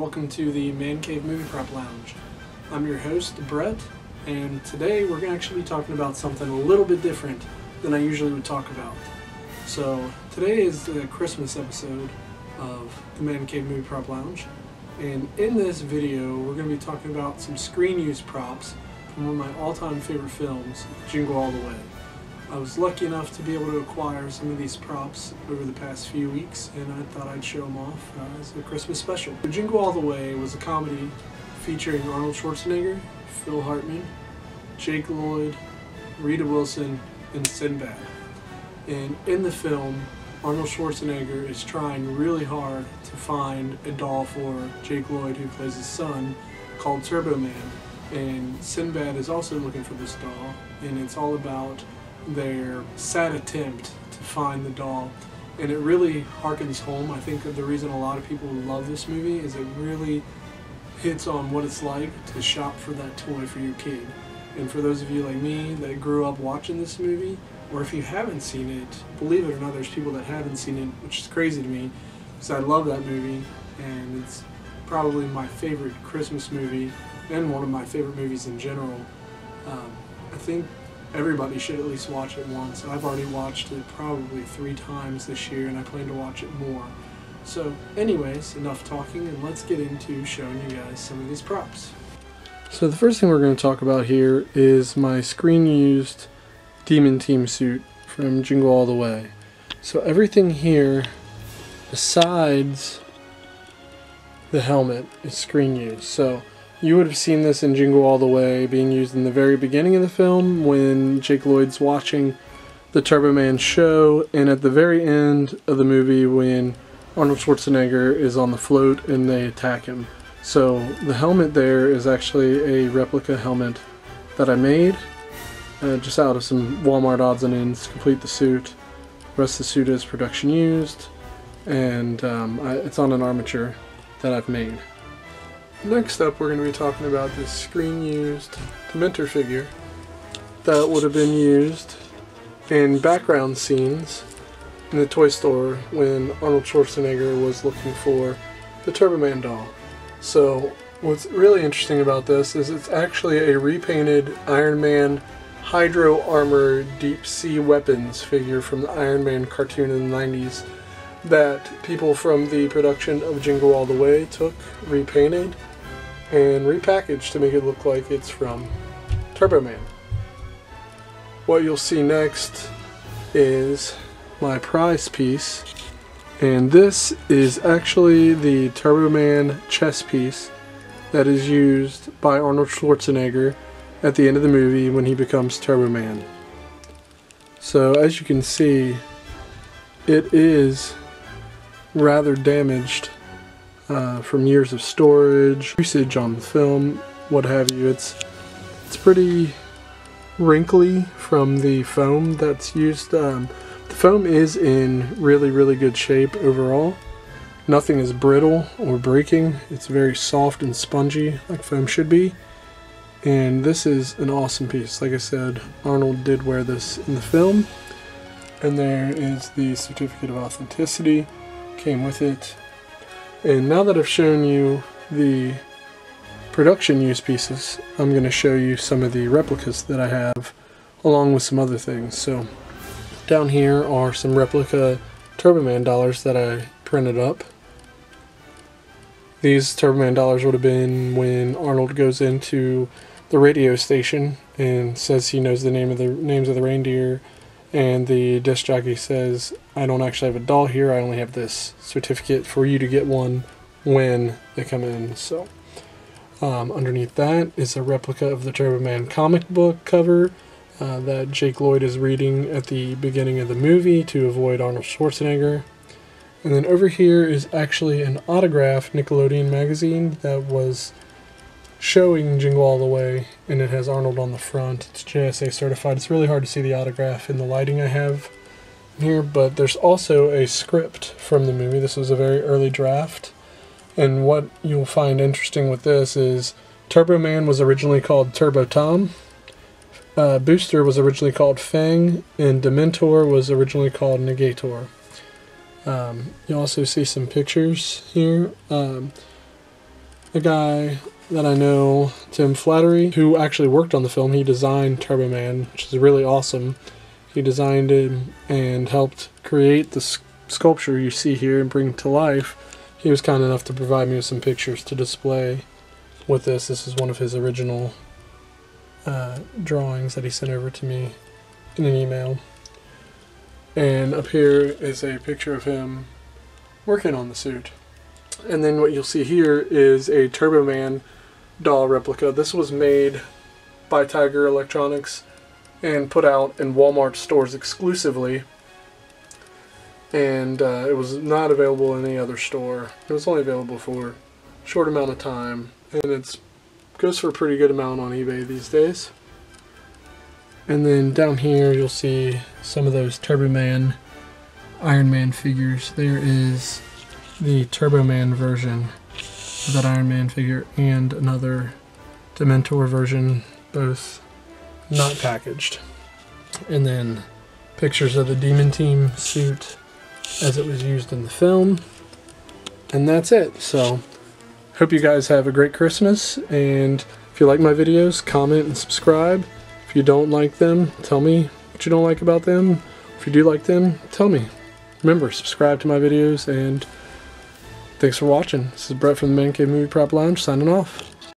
welcome to the Man Cave Movie Prop Lounge. I'm your host, Brett, and today we're going to actually be talking about something a little bit different than I usually would talk about. So today is the Christmas episode of the Man Cave Movie Prop Lounge, and in this video we're going to be talking about some screen use props from one of my all-time favorite films, Jingle All the Way. I was lucky enough to be able to acquire some of these props over the past few weeks, and I thought I'd show them off as a Christmas special. Jingle All the Way was a comedy featuring Arnold Schwarzenegger, Phil Hartman, Jake Lloyd, Rita Wilson, and Sinbad. And in the film, Arnold Schwarzenegger is trying really hard to find a doll for Jake Lloyd, who plays his son, called Turbo Man. And Sinbad is also looking for this doll, and it's all about their sad attempt to find the doll. And it really harkens home. I think that the reason a lot of people love this movie is it really hits on what it's like to shop for that toy for your kid. And for those of you like me that grew up watching this movie, or if you haven't seen it, believe it or not, there's people that haven't seen it, which is crazy to me because I love that movie, and it's probably my favorite Christmas movie and one of my favorite movies in general. I think everybody should at least watch it once. I've already watched it probably 3 times this year, and I plan to watch it more. So anyways, enough talking, and let's get into showing you guys some of these props. So the first thing we're going to talk about here is my screen used Demon Team suit from Jingle All the Way. So everything here besides the helmet is screen used. So you would have seen this in Jingle All the Way being used in the very beginning of the film when Jake Lloyd's watching the Turbo Man show, and at the very end of the movie when Arnold Schwarzenegger is on the float and they attack him. So the helmet there is actually a replica helmet that I made just out of some Walmart odds and ends to complete the suit. The rest of the suit is production used, and it's on an armature that I've made. Next up, we're going to be talking about this screen-used Dementor figure that would have been used in background scenes in the toy store when Arnold Schwarzenegger was looking for the Turbo Man doll. So what's really interesting about this is it's actually a repainted Iron Man Hydro Armor Deep Sea Weapons figure from the Iron Man cartoon in the 90s that people from the production of Jingle All the Way took, repainted, and repackaged to make it look like it's from Turbo Man. What you'll see next is my prize piece, and this is actually the Turbo Man chess piece that is used by Arnold Schwarzenegger at the end of the movie when he becomes Turbo Man. So as you can see, it is rather damaged from years of storage, usage on the film, what have you. It's pretty wrinkly from the foam that's used. The foam is in really good shape overall. Nothing is brittle or breaking. It's very soft and spongy like foam should be. And this is an awesome piece. Like I said, Arnold did wear this in the film. And there is the certificate of authenticity, came with it. And now that I've shown you the production use pieces, I'm going to show you some of the replicas that I have, along with some other things. So down here are some replica Turbo Man dollars that I printed up. These Turbo Man dollars would have been when Arnold goes into the radio station and says he knows the names of the reindeer, and the disc jockey says, "I don't actually have a doll here, I only have this certificate for you to get one when they come in." So underneath that is a replica of the Turbo Man comic book cover that Jake Lloyd is reading at the beginning of the movie to avoid Arnold Schwarzenegger. And then over here is actually an autographed Nickelodeon magazine that was showing Jingle All the Way, and it has Arnold on the front. It's JSA certified. It's really hard to see the autograph in the lighting I have here, but there's also a script from the movie. This was a very early draft, and what you'll find interesting with this is Turbo Man was originally called Turbo Tom, Booster was originally called Fang, and Dementor was originally called Negator. You also see some pictures here. a guy that I know, Tim Flattery, who actually worked on the film. He designed Turbo Man, which is really awesome. He designed it and helped create the sculpture you see here and bring it to life. He was kind enough to provide me with some pictures to display with this. This is one of his original drawings that he sent over to me in an email. And up here is a picture of him working on the suit. And then what you'll see here is a Turbo Man doll replica. This was made by Tiger Electronics and put out in Walmart stores exclusively. And it was not available in any other store. It was only available for a short amount of time. And it goes for a pretty good amount on eBay these days. And then down here you'll see some of those Turbo Man Iron Man figures. There is the Turbo Man version of that Iron Man figure and another Dementor version, both not packaged. And then pictures of the Demon Team suit as it was used in the film. And that's it. So hope you guys have a great Christmas, and if you like my videos, comment and subscribe. If you don't like them, tell me what you don't like about them. If you do like them, tell me. Remember, subscribe to my videos, and thanks for watching. This is Brett from the Man Cave Movie Prop Lounge signing off.